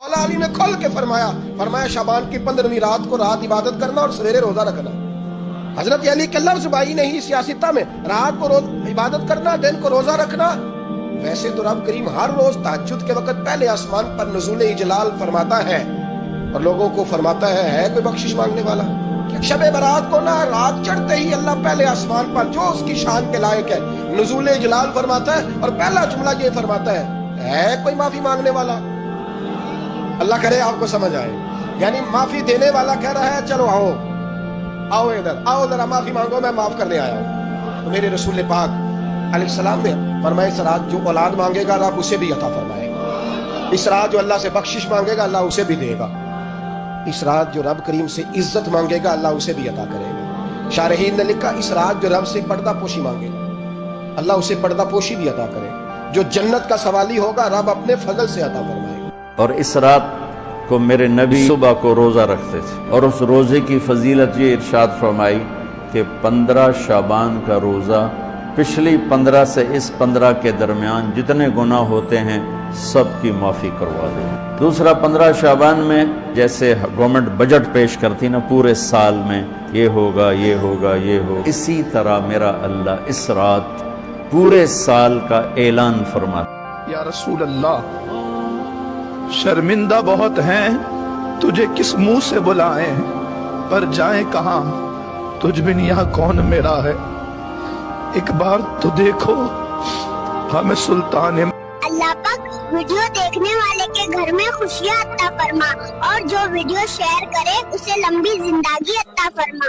मौला अली ने खोल के फरमाया शाबान की 15वीं रात को रात इबादत करना और सवेरे रोजा रखना। हजरत अली के लफ्ज बाई नहीं सियासता में, रात को रोज इबादत करना, दिन को रोजा रखना। वैसे तो रब करीम हर रोज तहज्जुद के वक्त पहले आसमान पर नुज़ूल इजलाल फरमाता है और लोगों को फरमाता है कोई बख्शिश मांगने वाला। शब बरात को ना रात चढ़ते ही अल्लाह पहले आसमान पर जो उसकी शान के लायक है नुज़ूल इजलाल फरमाता है और पहला जुमला ये फरमाता है कोई माफी मांगने वाला। अल्लाह करे आपको समझ आए, यानी माफी देने वाला कह रहा है चलो आओ इधर आओ जरा माफी मांगो, मैं माफ करने आया हूं। तो मेरे रसूल पाक अलैहिस्सलाम ने फरमाया इस रात जो औलाद मांगेगा रब उसे भी अता फरमाएगा। इस रात जो अल्लाह से बख्शिश मांगेगा अल्लाह उसे भी देगा। इस रात जो रब करीम से इज्जत मांगेगा अल्लाह उसे भी अता करेगा। शारहीन ने लिखा इस रात जो रब से पर्दा पोशी मांगेगा अल्लाह उसे पर्दा पोशी भी अता करेगा। जो जन्नत का सवाली होगा रब अपने फजल से अता फरमाएगा। और इस रात को मेरे नबी सुबह को रोज़ा रखते थे और उस रोज़े की फजीलत ये इरशाद फरमाई कि 15 शाबान का रोज़ा पिछली 15 से इस 15 के दरमियान जितने गुनाह होते हैं सब की माफ़ी करवा दे। दूसरा 15 शाबान में जैसे गवर्नमेंट बजट पेश करती ना पूरे साल में ये होगा ये होगा ये होगा, इसी तरह मेरा अल्लाह इस रात पूरे साल का ऐलान फरमाता। या रसूल अल्लाह शर्मिंदा बहुत हैं, तुझे किस मुंह से बुलाएं, पर जाएं कहां, तुझ बिन यहाँ कौन मेरा है। एक बार तो देखो हमें सुल्तान। अल्लाह पाक वीडियो देखने वाले के घर में खुशियाँ अता फरमा और जो वीडियो शेयर करे उसे लंबी जिंदगी अता फरमा।